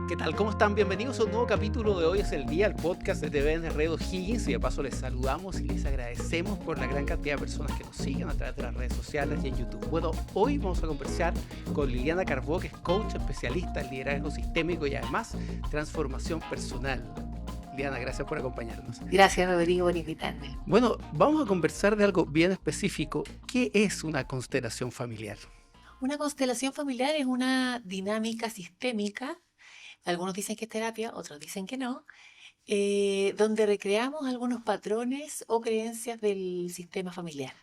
¿Qué tal? ¿Cómo están? Bienvenidos a un nuevo capítulo de Hoy es el Día, el podcast de TV Enredo Higgins. Y de paso les saludamos y les agradecemos por la gran cantidad de personas que nos siguen a través de las redes sociales y en YouTube. Bueno, hoy vamos a conversar con Liliana Carbó, que es coach especialista en liderazgo sistémico y además transformación personal. Liliana, gracias por acompañarnos. Gracias, Rodrigo, por invitarme. Bueno, vamos a conversar de algo bien específico. ¿Qué es una constelación familiar? Una constelación familiar es una dinámica sistémica, algunos dicen que es terapia, otros dicen que no, donde recreamos algunos patrones o creencias del sistema familiar.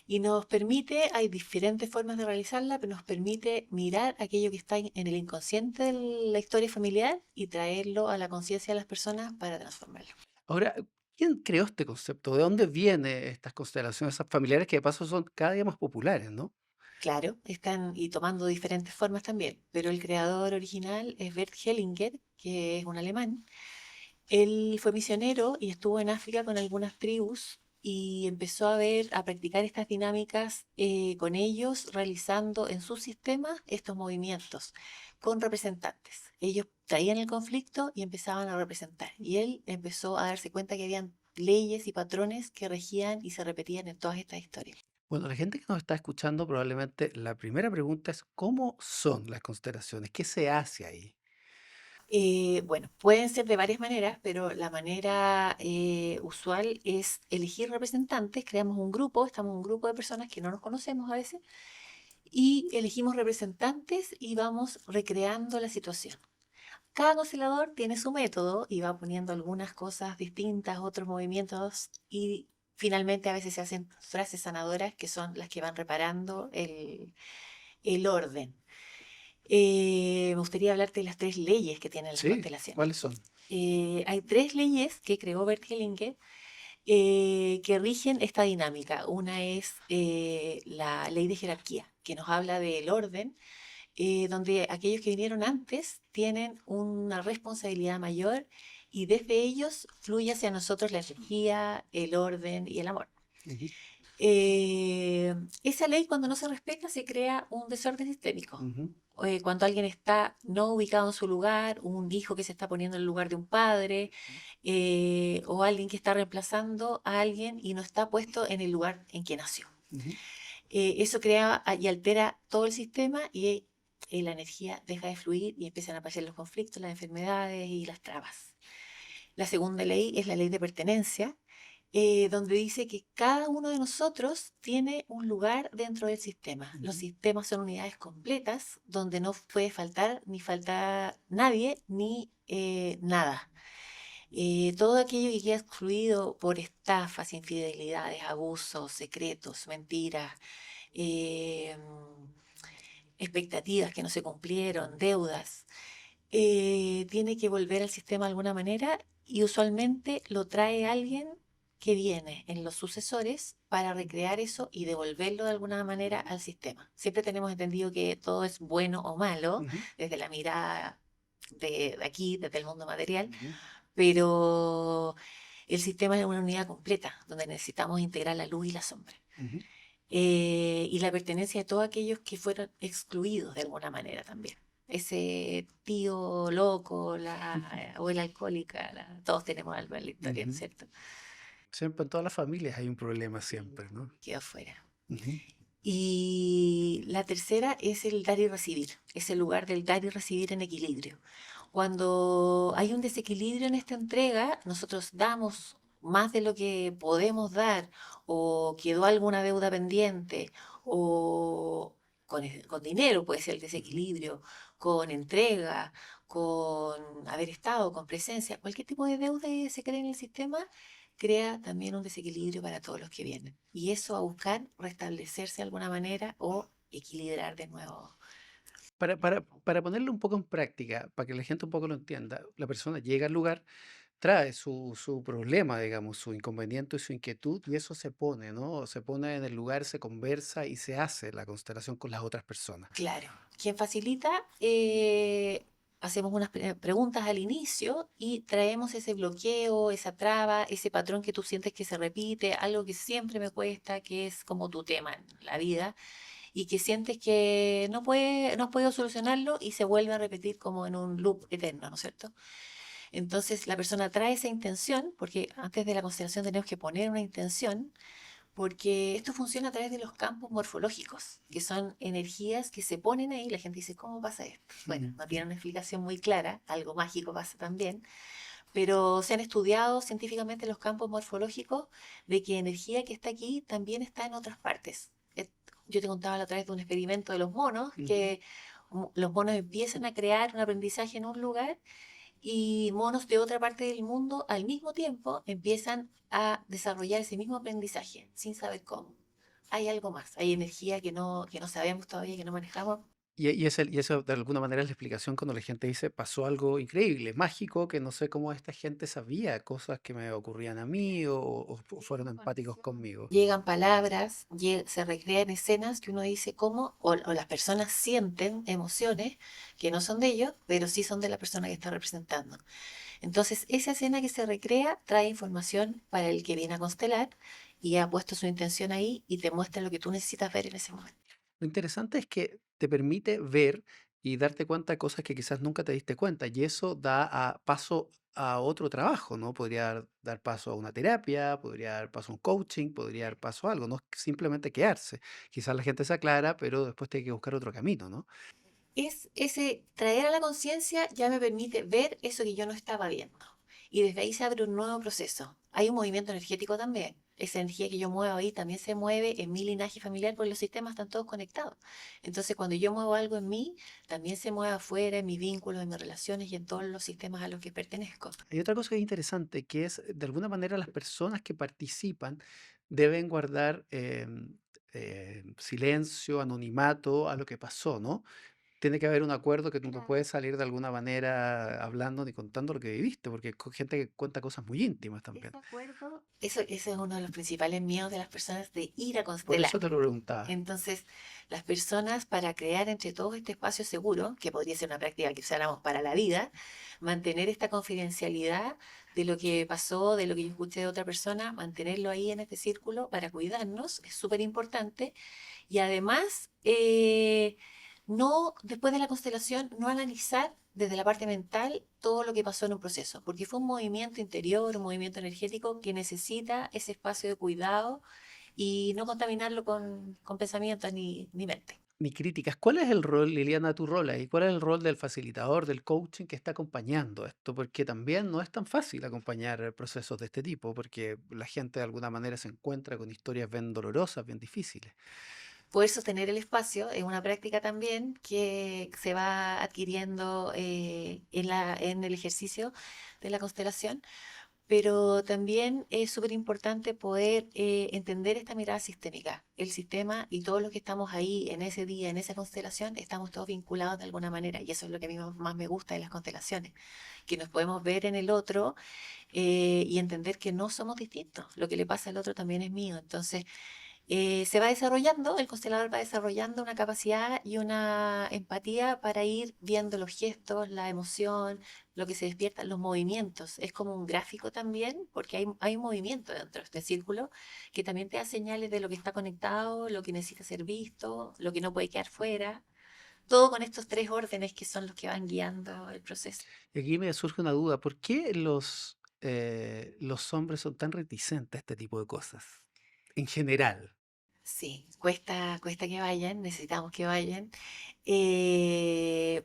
Y nos permite, hay diferentes formas de realizarla, pero nos permite mirar aquello que está en el inconsciente de la historia familiar y traerlo a la conciencia de las personas para transformarlo. Ahora, ¿quién creó este concepto? ¿De dónde vienen estas constelaciones esas familiares que de paso son cada día más populares, no? Claro, están y tomando diferentes formas también, pero el creador original es Bert Hellinger, que es un alemán. Él fue misionero y estuvo en África con algunas tribus y empezó a ver, a practicar estas dinámicas con ellos, realizando en su sistema estos movimientos con representantes. Ellos traían el conflicto y empezaban a representar. Y él empezó a darse cuenta que habían leyes y patrones que regían y se repetían en todas estas historias. Bueno, la gente que nos está escuchando probablemente la primera pregunta es ¿cómo son las constelaciones? ¿Qué se hace ahí? Bueno, pueden ser de varias maneras, pero la manera usual es elegir representantes. Creamos un grupo, estamos un grupo de personas que no nos conocemos a veces, y elegimos representantes y vamos recreando la situación. Cada constelador tiene su método y va poniendo algunas cosas distintas, otros movimientos, y finalmente a veces se hacen frases sanadoras que son las que van reparando el orden. Me gustaría hablarte de las tres leyes que tienen las Sí, constelaciones. ¿cuáles son? Hay tres leyes que creó Bert Hellinger que rigen esta dinámica. Una es la ley de jerarquía, que nos habla del orden, donde aquellos que vinieron antes tienen una responsabilidad mayor y desde ellos fluye hacia nosotros la energía, el orden y el amor. Ujú, Esa ley, cuando no se respeta, se crea un desorden sistémico. ujú. Cuando alguien está no ubicado en su lugar, un hijo que se está poniendo en el lugar de un padre, o alguien que está reemplazando a alguien y no está puesto en el lugar en que nació. Ujú. Eso crea y altera todo el sistema y la energía deja de fluir y empiezan a aparecer los conflictos, las enfermedades y las trabas. La segunda ley es la ley de pertenencia, donde dice que cada uno de nosotros tiene un lugar dentro del sistema. Los Ujú. sistemas son unidades completas donde no puede faltar ni faltar nadie ni nada. Todo aquello que queda excluido por estafas, infidelidades, abusos, secretos, mentiras, eh, expectativas que no se cumplieron, deudas, tiene que volver al sistema de alguna manera y usualmente lo trae alguien que viene en los sucesores para recrear eso y devolverlo de alguna manera al sistema. Siempre tenemos entendido que todo es bueno o malo Ujú, desde la mirada de aquí, desde el mundo material, ujú. pero el sistema es una unidad completa donde necesitamos integrar la luz y la sombra. Ujú. Y la pertenencia de todos aquellos que fueron excluidos de alguna manera también. Ese tío loco, la abuela alcohólica, todos tenemos algo en la historia, ¿no es Ujú. cierto? Siempre en todas las familias hay un problema Y siempre, ¿no? quedó fuera. Ujú. Y la tercera es el dar y recibir, es el lugar del dar y recibir en equilibrio. Cuando hay un desequilibrio en esta entrega, nosotros damos más de lo que podemos dar, o quedó alguna deuda pendiente, o con dinero puede ser el Ujú. desequilibrio, con entrega, con haber estado, con presencia, cualquier tipo de deuda que se crea en el sistema crea también un desequilibrio para todos los que vienen. Y eso a buscar restablecerse de alguna manera o equilibrar de nuevo. Para ponerlo un poco en práctica, para que la gente un poco lo entienda, la persona llega al lugar, trae su problema, digamos, su inconveniente y su inquietud, y eso se pone, ¿no? Se pone en el lugar, se conversa y se hace la constelación con las otras personas. Claro, quien facilita, hacemos unas preguntas al inicio y traemos ese bloqueo, esa traba, ese patrón que tú sientes que se repite, algo que siempre me cuesta, que es como tu tema en la vida. y que sientes que no has podido solucionarlo y se vuelve a repetir como en un loop eterno, ¿no es cierto? Entonces la persona trae esa intención, porque antes de la constelación tenemos que poner una intención, porque esto funciona a través de los campos morfológicos, que son energías que se ponen ahí. La gente dice, ¿cómo pasa esto? Bueno, no tiene una explicación muy clara, algo mágico pasa también, pero se han estudiado científicamente los campos morfológicos de que energía que está aquí también está en otras partes. Yo te contaba la otra vez de un experimento de los monos, que los monos empiezan a crear un aprendizaje en un lugar y monos de otra parte del mundo al mismo tiempo empiezan a desarrollar ese mismo aprendizaje sin saber cómo. Hay algo más, hay energía que no sabemos todavía, que no manejamos. Y eso de alguna manera es la explicación cuando la gente dice pasó algo increíble, mágico, que no sé cómo esta gente sabía cosas que me ocurrían a mí o fueron empáticos conmigo. Llegan palabras, se recrean escenas que uno dice cómo, o las personas sienten emociones que no son de ellos, pero sí son de la persona que está representando. Entonces, esa escena que se recrea trae información para el que viene a constelar y ha puesto su intención ahí y te muestra lo que tú necesitas ver en ese momento. Lo interesante es que te permite ver y darte cuenta de cosas que quizás nunca te diste cuenta, y eso da paso a otro trabajo, ¿no? Podría dar paso a una terapia, podría dar paso a un coaching, podría dar paso a algo, no es simplemente quedarse. Quizás la gente se aclara, pero después tiene que buscar otro camino, ¿no? Es ese traer a la conciencia ya me permite ver eso que yo no estaba viendo. Y desde ahí se abre un nuevo proceso. Hay un movimiento energético también. Esa energía que yo muevo ahí también se mueve en mi linaje familiar porque los sistemas están todos conectados. Entonces, cuando yo muevo algo en mí, también se mueve afuera, en mi vínculo, en mis relaciones y en todos los sistemas a los que pertenezco. Hay otra cosa que es interesante, que es, de alguna manera, las personas que participan deben guardar silencio, anonimato a lo que pasó, ¿no? Tiene que haber un acuerdo que tú no puedes salir de alguna manera hablando ni contando lo que viviste, porque hay gente que cuenta cosas muy íntimas también. Ese acuerdo, eso es uno de los principales miedos de las personas de ir a Por constelar. eso te lo preguntaba. Entonces, las personas para crear entre todos este espacio seguro, que podría ser una práctica que usáramos para la vida, mantener esta confidencialidad de lo que pasó, de lo que yo escuché de otra persona, mantenerlo ahí en este círculo para cuidarnos, es súper importante. Y además, no, después de la constelación, no analizar desde la parte mental todo lo que pasó en un proceso, porque fue un movimiento interior, un movimiento energético que necesita ese espacio de cuidado y no contaminarlo con pensamientos ni mente. Ni críticas. ¿Cuál es el rol, Liliana, tu rol ahí? ¿Cuál es el rol del facilitador, del coaching que está acompañando esto? Porque también no es tan fácil acompañar procesos de este tipo, porque la gente de alguna manera se encuentra con historias bien dolorosas, bien difíciles. Poder sostener el espacio es una práctica también que se va adquiriendo en el ejercicio de la constelación, pero también es súper importante poder entender esta mirada sistémica. El sistema y todos los que estamos ahí en ese día, en esa constelación, estamos todos vinculados de alguna manera y eso es lo que a mí más me gusta de las constelaciones, que nos podemos ver en el otro y entender que no somos distintos. Lo que le pasa al otro también es mío. Entonces, se va desarrollando, el constelador va desarrollando una capacidad y una empatía para ir viendo los gestos, la emoción, lo que se despierta, los movimientos. Es como un gráfico también, porque hay un movimiento dentro de este círculo que también te da señales de lo que está conectado, lo que necesita ser visto, lo que no puede quedar fuera. Todo con estos tres órdenes que son los que van guiando el proceso. Y aquí me surge una duda, ¿por qué los hombres son tan reticentes a este tipo de cosas? En general. Sí, cuesta que vayan, necesitamos que vayan,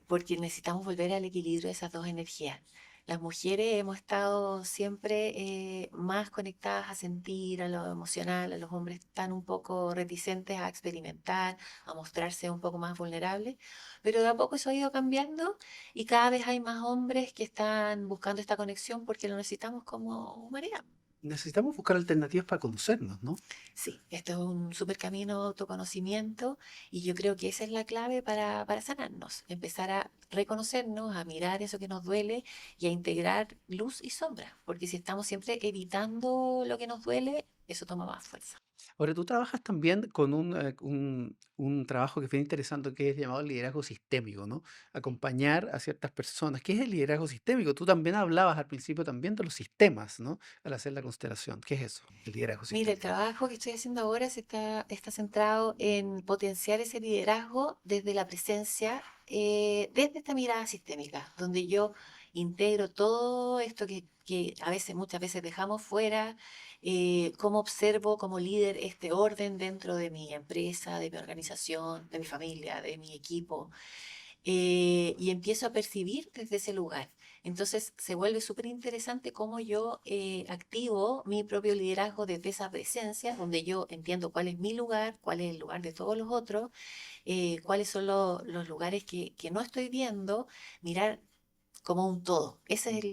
porque necesitamos volver al equilibrio de esas dos energías. Las mujeres hemos estado siempre más conectadas a sentir, a lo emocional, a los hombres están un poco reticentes a experimentar, a mostrarse un poco más vulnerables, pero de a poco eso ha ido cambiando y cada vez hay más hombres que están buscando esta conexión porque lo necesitamos como humanidad. Necesitamos buscar alternativas para conocernos, ¿no? Sí, esto es un súper camino de autoconocimiento y yo creo que esa es la clave para sanarnos, empezar a reconocernos, a mirar eso que nos duele y a integrar luz y sombra, porque si estamos siempre evitando lo que nos duele, eso toma más fuerza. Ahora, tú trabajas también con un trabajo que es bien interesante, que es llamado liderazgo sistémico, ¿no? Acompañar a ciertas personas. ¿Qué es el liderazgo sistémico? Tú también hablabas al principio también de los sistemas, ¿no? Al hacer la constelación. ¿Qué es eso? El liderazgo Mira, el sistémico. trabajo que estoy haciendo ahora está centrado en potenciar ese liderazgo desde la presencia, desde esta mirada sistémica, donde yo integro todo esto que a veces, muchas veces dejamos fuera, cómo observo como líder este orden dentro de mi empresa, de mi organización, de mi familia, de mi equipo, y empiezo a percibir desde ese lugar. Entonces se vuelve súper interesante cómo yo activo mi propio liderazgo desde esa presencia, donde yo entiendo cuál es mi lugar, cuál es el lugar de todos los otros, cuáles son los lugares que no estoy viendo, mirar como un todo. Ese es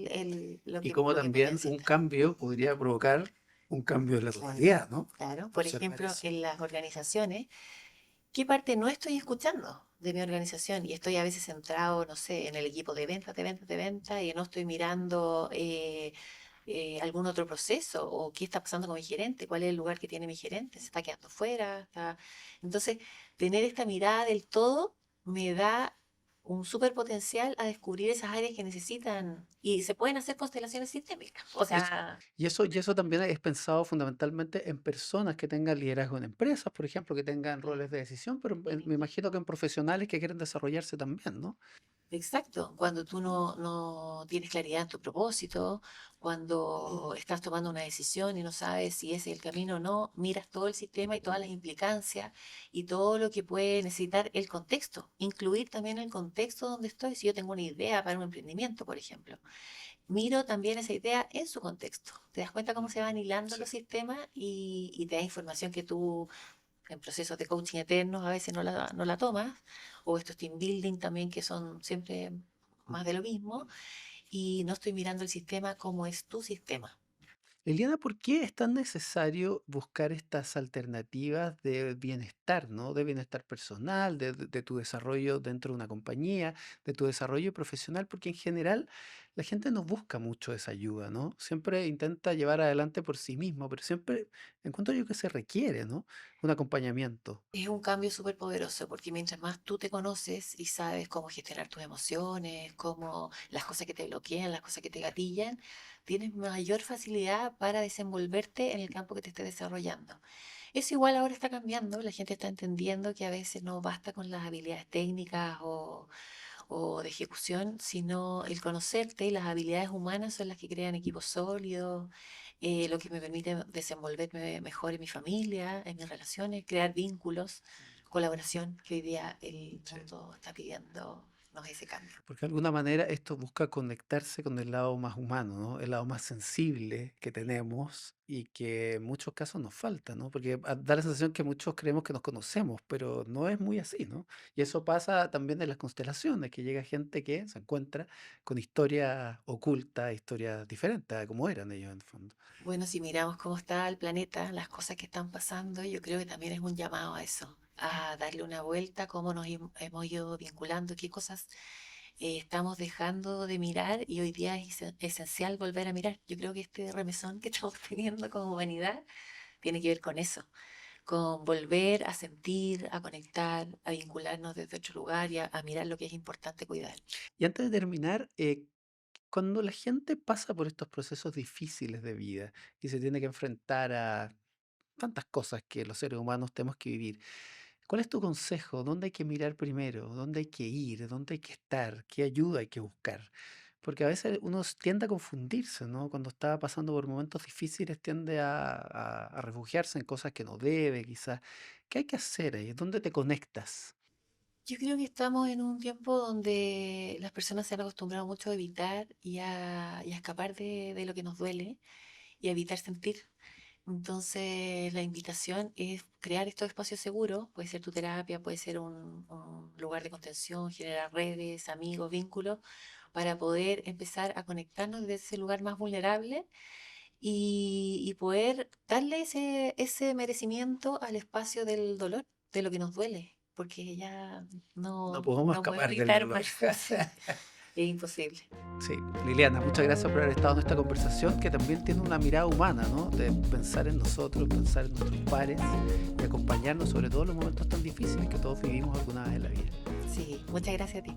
Y como lo que también potencia un esta. cambio podría provocar un cambio de la realidad, ¿no? Claro, por Observar ejemplo, eso. en las organizaciones, ¿qué parte no estoy escuchando de mi organización? Y estoy a veces centrado, no sé, en el equipo de ventas, de ventas, de ventas, y no estoy mirando algún otro proceso o qué está pasando con mi gerente, cuál es el lugar que tiene mi gerente, se está quedando fuera. Entonces, tener esta mirada del todo me da un súper potencial a descubrir esas áreas que necesitan y se pueden hacer constelaciones sistémicas. O Y eso, sea, y eso también es pensado fundamentalmente en personas que tengan liderazgo en empresas, por ejemplo, que tengan roles de decisión, pero me imagino que en profesionales que quieren desarrollarse también, ¿no? exacto, cuando tú no tienes claridad en tu propósito, cuando estás tomando una decisión y no sabes si ese es el camino o no, miras todo el sistema y todas las implicancias y todo lo que puede necesitar el contexto, incluir también el contexto donde estoy. Si yo tengo una idea para un emprendimiento, por ejemplo, miro también esa idea en su contexto. Te das cuenta cómo se van hilando Sí. los sistemas y te da información que tú en procesos de coaching eternos a veces no la tomas, o estos team building también que son siempre más de lo mismo, y no estoy mirando el sistema como es tu sistema. Liliana, ¿por qué es tan necesario buscar estas alternativas de bienestar, ¿no? De bienestar personal, de tu desarrollo dentro de una compañía, de tu desarrollo profesional, porque en general la gente no busca mucho esa ayuda, ¿no? Siempre intenta llevar adelante por sí mismo, pero siempre encuentro yo que se requiere, ¿no? Un acompañamiento. Es un cambio súper poderoso porque mientras más tú te conoces y sabes cómo gestionar tus emociones, cómo las cosas que te bloquean, las cosas que te gatillan, tienes mayor facilidad para desenvolverte en el campo que te estés desarrollando. Eso igual ahora está cambiando, la gente está entendiendo que a veces no basta con las habilidades técnicas o de ejecución, sino el conocerte y las habilidades humanas son las que crean equipos sólidos, lo que me permite desenvolverme mejor en mi familia, en mis relaciones, crear vínculos, colaboración, que hoy día el Sí. mundo está pidiendo ese cambio. Porque de alguna manera esto busca conectarse con el lado más humano, ¿no? El lado más sensible que tenemos y que en muchos casos nos falta, ¿no? Porque da la sensación que muchos creemos que nos conocemos, pero no es muy así, ¿no? Y eso pasa también en las constelaciones, que llega gente que se encuentra con historias ocultas, historias diferentes a como eran ellos en el fondo. Bueno, si miramos cómo está el planeta, las cosas que están pasando, yo creo que también es un llamado a eso, a darle una vuelta, cómo nos hemos ido vinculando, qué cosas estamos dejando de mirar y hoy día es esencial volver a mirar. Yo creo que este remesón que estamos teniendo como humanidad tiene que ver con eso, con volver a sentir, a conectar, a vincularnos desde otro lugar y a mirar lo que es importante cuidar. Y antes de terminar, cuando la gente pasa por estos procesos difíciles de vida y se tiene que enfrentar a tantas cosas que los seres humanos tenemos que vivir, ¿cuál es tu consejo? ¿Dónde hay que mirar primero? ¿Dónde hay que ir? ¿Dónde hay que estar? ¿Qué ayuda hay que buscar? Porque a veces uno tiende a confundirse, ¿no? Cuando está pasando por momentos difíciles tiende a refugiarse en cosas que no debe, quizás. ¿Qué hay que hacer ahí? ¿Dónde te conectas? Yo creo que estamos en un tiempo donde las personas se han acostumbrado mucho a evitar y a escapar de lo que nos duele y a evitar sentir. Entonces, la invitación es crear estos espacios seguros, puede ser tu terapia, puede ser un lugar de contención, generar redes, amigos, vínculos, para poder empezar a conectarnos desde ese lugar más vulnerable y poder darle ese merecimiento al espacio del dolor, de lo que nos duele, porque ya No no, podemos no podemos escapar del evitar dolor. más. Sí. Es imposible. Sí, Liliana, muchas gracias por haber estado en esta conversación que también tiene una mirada humana, ¿no? De pensar en nosotros, pensar en nuestros pares y acompañarnos sobre todo en los momentos tan difíciles que todos vivimos alguna vez en la vida. Sí, muchas gracias a ti.